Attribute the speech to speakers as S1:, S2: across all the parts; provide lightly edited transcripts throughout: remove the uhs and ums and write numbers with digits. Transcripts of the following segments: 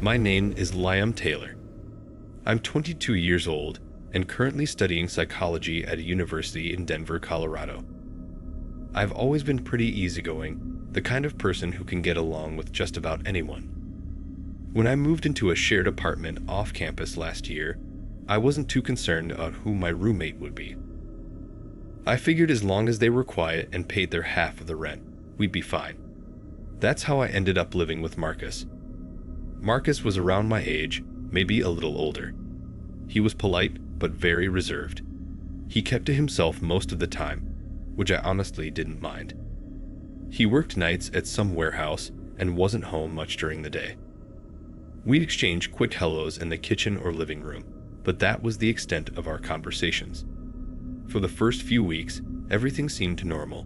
S1: My name is Liam Taylor. I'm 22 years old and currently studying psychology at a university in Denver, Colorado. I've always been pretty easygoing, the kind of person who can get along with just about anyone. When I moved into a shared apartment off campus last year, I wasn't too concerned about who my roommate would be. I figured as long as they were quiet and paid their half of the rent, we'd be fine. That's how I ended up living with Marcus. Marcus was around my age, maybe a little older. He was polite, but very reserved. He kept to himself most of the time, which I honestly didn't mind. He worked nights at some warehouse and wasn't home much during the day. We'd exchange quick hellos in the kitchen or living room, but that was the extent of our conversations. For the first few weeks, everything seemed normal.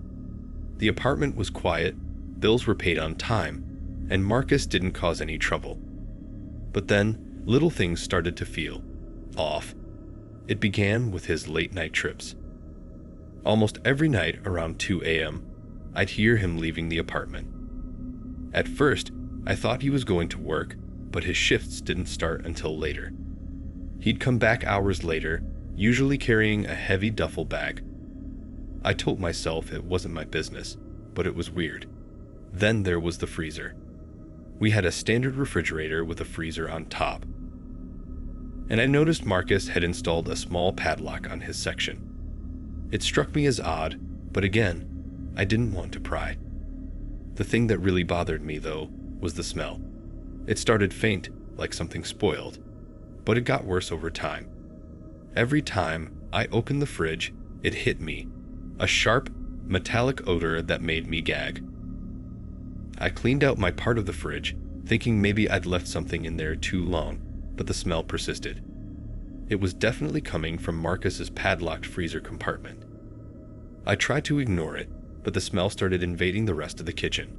S1: The apartment was quiet, bills were paid on time, and Marcus didn't cause any trouble. But then, little things started to feel off. It began with his late-night trips. Almost every night around 2 a.m., I'd hear him leaving the apartment. At first, I thought he was going to work, but his shifts didn't start until later. He'd come back hours later, usually carrying a heavy duffel bag. I told myself it wasn't my business, but it was weird. Then there was the freezer. We had a standard refrigerator with a freezer on top. And I noticed Marcus had installed a small padlock on his section. It struck me as odd, but again, I didn't want to pry. The thing that really bothered me, though, was the smell. It started faint, like something spoiled, but it got worse over time. Every time I opened the fridge, it hit me, a sharp, metallic odor that made me gag. I cleaned out my part of the fridge, thinking maybe I'd left something in there too long, but the smell persisted. It was definitely coming from Marcus's padlocked freezer compartment. I tried to ignore it, but the smell started invading the rest of the kitchen.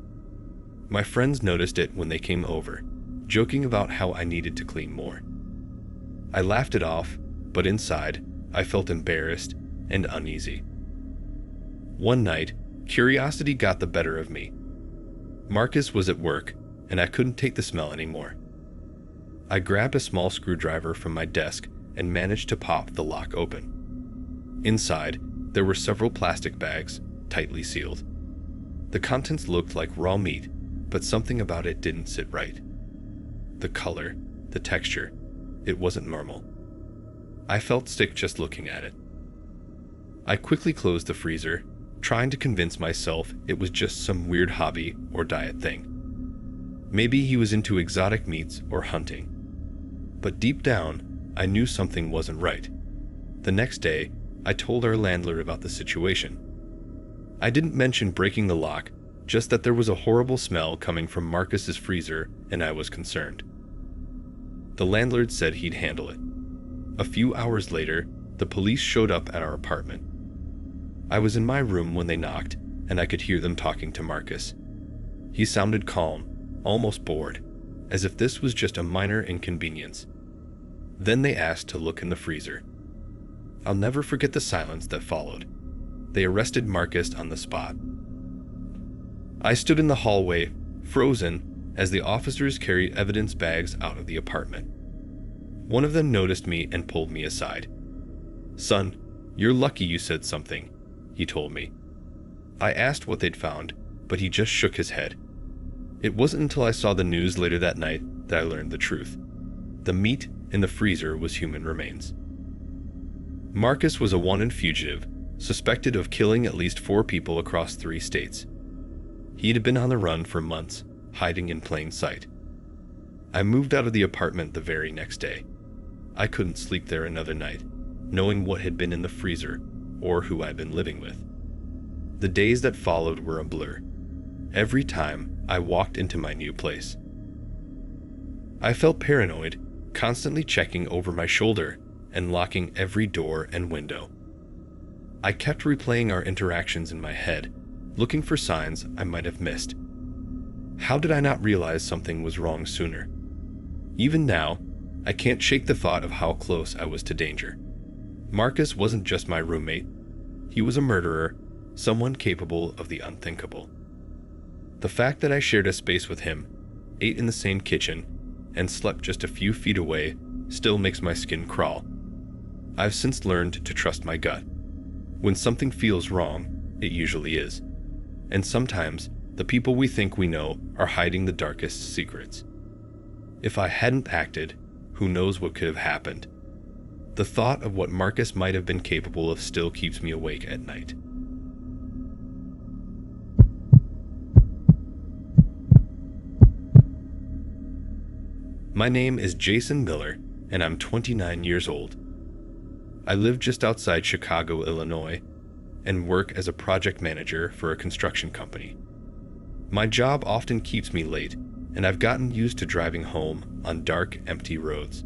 S1: My friends noticed it when they came over, joking about how I needed to clean more. I laughed it off, but inside, I felt embarrassed and uneasy. One night, curiosity got the better of me. Marcus was at work, and I couldn't take the smell anymore. I grabbed a small screwdriver from my desk and managed to pop the lock open. Inside, there were several plastic bags, tightly sealed. The contents looked like raw meat, but something about it didn't sit right. The color, the texture, it wasn't normal. I felt sick just looking at it. I quickly closed the freezer, trying to convince myself it was just some weird hobby or diet thing. Maybe he was into exotic meats or hunting. But deep down, I knew something wasn't right. The next day, I told our landlord about the situation. I didn't mention breaking the lock, just that there was a horrible smell coming from Marcus's freezer and I was concerned. The landlord said he'd handle it. A few hours later, the police showed up at our apartment. I was in my room when they knocked, and I could hear them talking to Marcus. He sounded calm, almost bored, as if this was just a minor inconvenience. Then they asked to look in the freezer. I'll never forget the silence that followed. They arrested Marcus on the spot. I stood in the hallway, frozen, as the officers carried evidence bags out of the apartment. One of them noticed me and pulled me aside. "Son, you're lucky you said something," he told me. I asked what they'd found, but he just shook his head. It wasn't until I saw the news later that night that I learned the truth. The meat in the freezer was human remains. Marcus was a wanted fugitive, suspected of killing at least 4 people across 3 states. He'd been on the run for months, hiding in plain sight. I moved out of the apartment the very next day. I couldn't sleep there another night, knowing what had been in the freezer or who I'd been living with. The days that followed were a blur. Every time I walked into my new place, I felt paranoid, constantly checking over my shoulder and locking every door and window. I kept replaying our interactions in my head, looking for signs I might have missed. How did I not realize something was wrong sooner? Even now, I can't shake the thought of how close I was to danger. Marcus wasn't just my roommate. He was a murderer, someone capable of the unthinkable. The fact that I shared a space with him, ate in the same kitchen, and slept just a few feet away still makes my skin crawl. I've since learned to trust my gut. When something feels wrong, it usually is. And sometimes, the people we think we know are hiding the darkest secrets. If I hadn't acted, who knows what could have happened. The thought of what Marcus might have been capable of still keeps me awake at night. My name is Jason Miller, and I'm 29 years old. I live just outside Chicago, Illinois, and work as a project manager for a construction company. My job often keeps me late, and I've gotten used to driving home on dark, empty roads.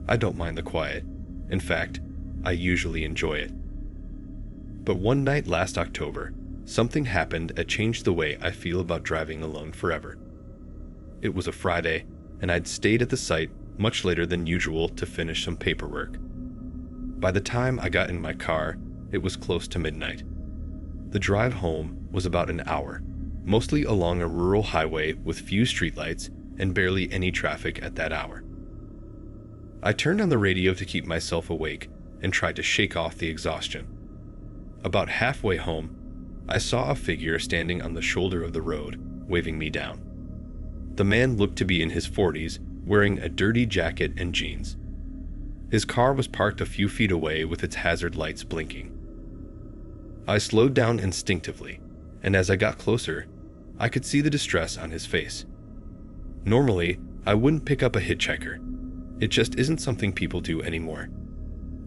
S1: I don't mind the quiet. In fact, I usually enjoy it. But one night last October, something happened that changed the way I feel about driving alone forever. It was a Friday, and I'd stayed at the site much later than usual to finish some paperwork. By the time I got in my car, it was close to midnight. The drive home was about an hour, mostly along a rural highway with few streetlights and barely any traffic at that hour. I turned on the radio to keep myself awake and tried to shake off the exhaustion. About halfway home, I saw a figure standing on the shoulder of the road, waving me down. The man looked to be in his 40s, wearing a dirty jacket and jeans. His car was parked a few feet away with its hazard lights blinking. I slowed down instinctively, and as I got closer, I could see the distress on his face. Normally, I wouldn't pick up a hitchhiker. It just isn't something people do anymore.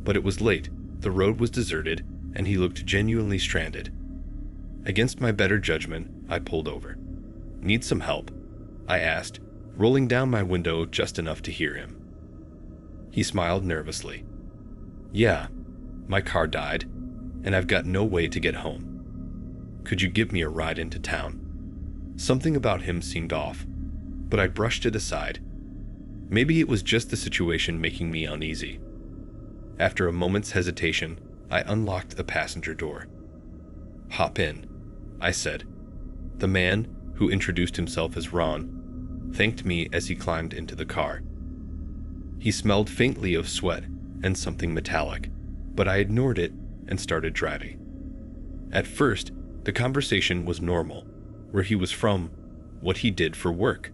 S1: But it was late, the road was deserted, and he looked genuinely stranded. Against my better judgment, I pulled over. "Need some help?" I asked, rolling down my window just enough to hear him. He smiled nervously. "Yeah, my car died, and I've got no way to get home. Could you give me a ride into town?" Something about him seemed off, but I brushed it aside. Maybe it was just the situation making me uneasy. After a moment's hesitation, I unlocked the passenger door. "Hop in," I said. The man, who introduced himself as Ron, thanked me as he climbed into the car. He smelled faintly of sweat and something metallic, but I ignored it and started driving. At first, the conversation was normal, where he was from, what he did for work.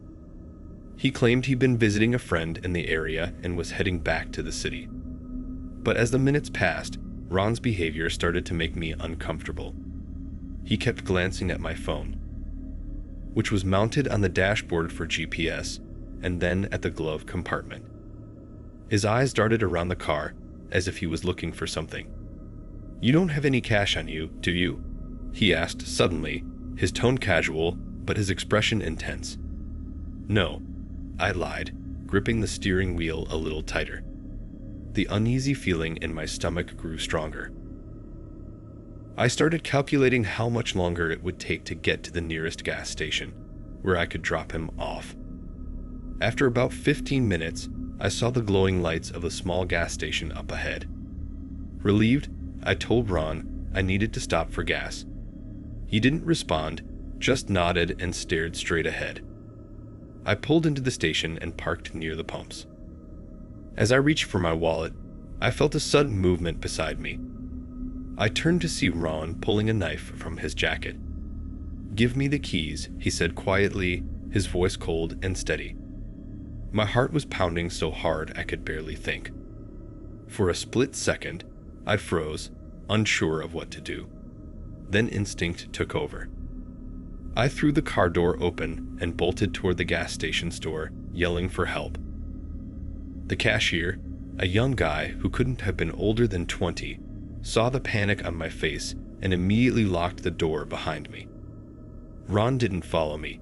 S1: He claimed he'd been visiting a friend in the area and was heading back to the city. But as the minutes passed, Ron's behavior started to make me uncomfortable. He kept glancing at my phone, which was mounted on the dashboard for GPS, and then at the glove compartment. His eyes darted around the car, as if he was looking for something. "You don't have any cash on you, do you?" he asked suddenly, his tone casual, but his expression intense. "No," I lied, gripping the steering wheel a little tighter. The uneasy feeling in my stomach grew stronger. I started calculating how much longer it would take to get to the nearest gas station, where I could drop him off. After about 15 minutes, I saw the glowing lights of a small gas station up ahead. Relieved, I told Ron I needed to stop for gas. He didn't respond, just nodded and stared straight ahead. I pulled into the station and parked near the pumps. As I reached for my wallet, I felt a sudden movement beside me. I turned to see Ron pulling a knife from his jacket. "Give me the keys," he said quietly, his voice cold and steady. My heart was pounding so hard I could barely think. For a split second, I froze, unsure of what to do. Then instinct took over. I threw the car door open and bolted toward the gas station store, yelling for help. The cashier, a young guy who couldn't have been older than 20, saw the panic on my face and immediately locked the door behind me. Ron didn't follow me.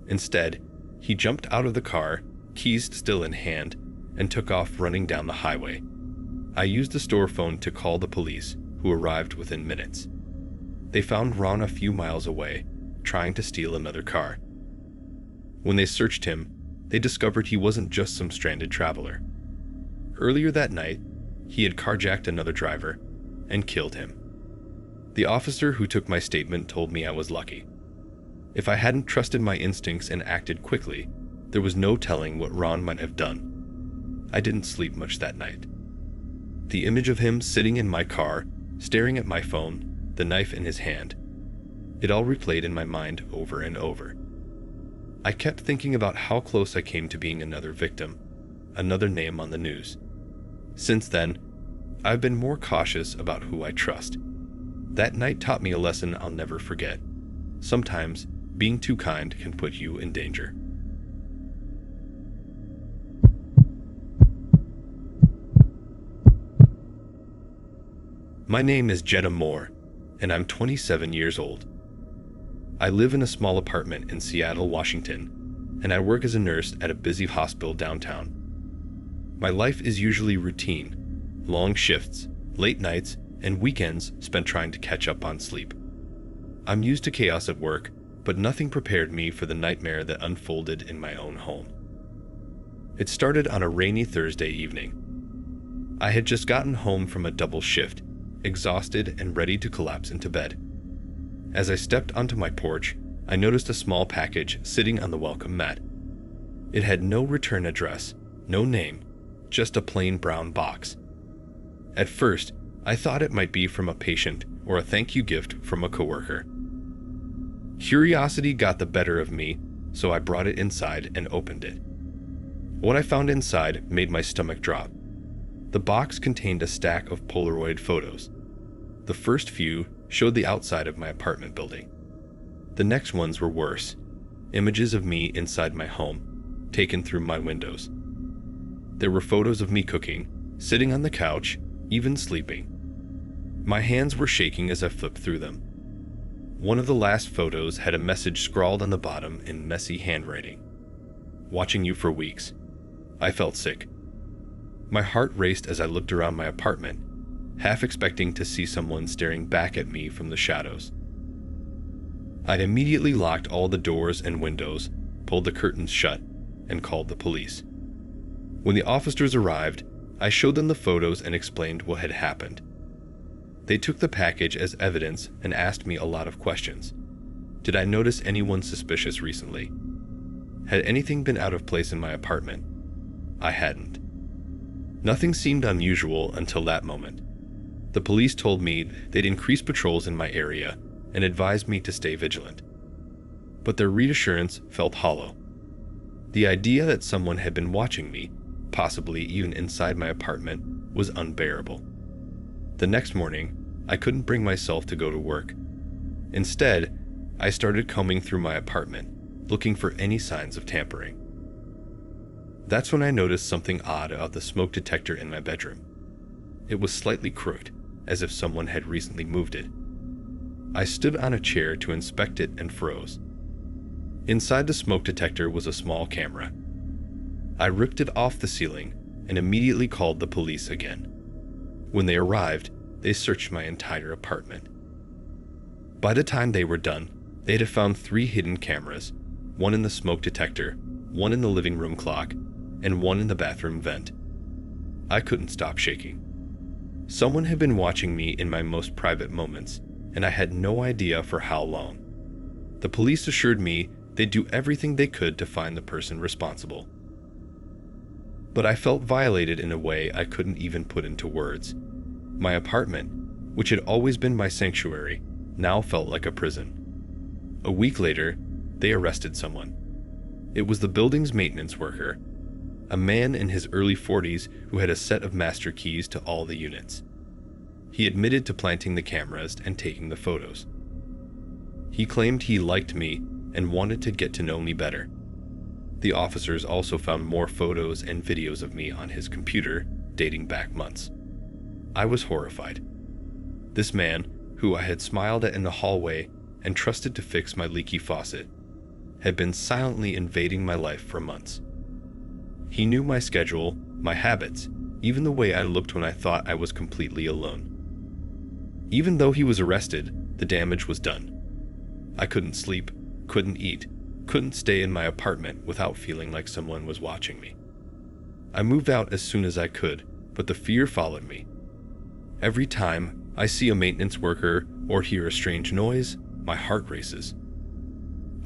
S1: Instead, he jumped out of the car, keys still in hand, and took off running down the highway. I used the store phone to call the police, who arrived within minutes. They found Ron a few miles away, trying to steal another car. When they searched him, they discovered he wasn't just some stranded traveler. Earlier that night, he had carjacked another driver and killed him. The officer who took my statement told me I was lucky. If I hadn't trusted my instincts and acted quickly, There was no telling what Ron might have done. I didn't sleep much that night. The image of him sitting in my car, staring at my phone, the knife in his hand, it all replayed in my mind over and over. I kept thinking about how close I came to being another victim, another name on the news. Since then, I've been more cautious about who I trust. That night taught me a lesson I'll never forget. Sometimes, being too kind can put you in danger. My name is Jenna Moore, and I'm 27 years old. I live in a small apartment in Seattle, Washington, and I work as a nurse at a busy hospital downtown. My life is usually routine, long shifts, late nights, and weekends spent trying to catch up on sleep. I'm used to chaos at work, but nothing prepared me for the nightmare that unfolded in my own home. It started on a rainy Thursday evening. I had just gotten home from a double shift, exhausted and ready to collapse into bed. As I stepped onto my porch, I noticed a small package sitting on the welcome mat. It had no return address, no name, just a plain brown box. At first, I thought it might be from a patient or a thank you gift from a coworker. Curiosity got the better of me, so I brought it inside and opened it. What I found inside made my stomach drop. The box contained a stack of Polaroid photos. The first few showed the outside of my apartment building. The next ones were worse. Images of me inside my home, taken through my windows. There were photos of me cooking, sitting on the couch, even sleeping. My hands were shaking as I flipped through them. One of the last photos had a message scrawled on the bottom in messy handwriting. Watching you for weeks. I felt sick. My heart raced as I looked around my apartment, half expecting to see someone staring back at me from the shadows. I'd immediately locked all the doors and windows, pulled the curtains shut, and called the police. When the officers arrived, I showed them the photos and explained what had happened. They took the package as evidence and asked me a lot of questions. Did I notice anyone suspicious recently? Had anything been out of place in my apartment? I hadn't. Nothing seemed unusual until that moment. The police told me they'd increase patrols in my area and advised me to stay vigilant. But their reassurance felt hollow. The idea that someone had been watching me, possibly even inside my apartment, was unbearable. The next morning, I couldn't bring myself to go to work. Instead, I started combing through my apartment, looking for any signs of tampering. That's when I noticed something odd about the smoke detector in my bedroom. It was slightly crooked, as if someone had recently moved it. I stood on a chair to inspect it and froze. Inside the smoke detector was a small camera. I ripped it off the ceiling and immediately called the police again. When they arrived, they searched my entire apartment. By the time they were done, they had found 3 hidden cameras, one in the smoke detector, one in the living room clock, and one in the bathroom vent. I couldn't stop shaking. Someone had been watching me in my most private moments, and I had no idea for how long. The police assured me they'd do everything they could to find the person responsible. But I felt violated in a way I couldn't even put into words. My apartment, which had always been my sanctuary, now felt like a prison. A week later, they arrested someone. It was the building's maintenance worker, a man in his early 40s who had a set of master keys to all the units. He admitted to planting the cameras and taking the photos. He claimed he liked me and wanted to get to know me better. The officers also found more photos and videos of me on his computer dating back months. I was horrified. This man, who I had smiled at in the hallway and trusted to fix my leaky faucet, had been silently invading my life for months. He knew my schedule, my habits, even the way I looked when I thought I was completely alone. Even though he was arrested, the damage was done. I couldn't sleep, couldn't eat, couldn't stay in my apartment without feeling like someone was watching me. I moved out as soon as I could, but the fear followed me. Every time I see a maintenance worker or hear a strange noise, my heart races.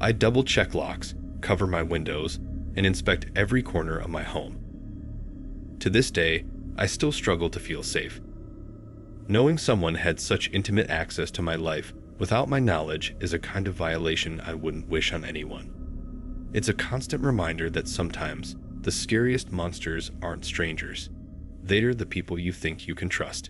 S1: I double-check locks, cover my windows, and inspect every corner of my home. To this day, I still struggle to feel safe. Knowing someone had such intimate access to my life without my knowledge is a kind of violation I wouldn't wish on anyone. It's a constant reminder that sometimes the scariest monsters aren't strangers. They're the people you think you can trust.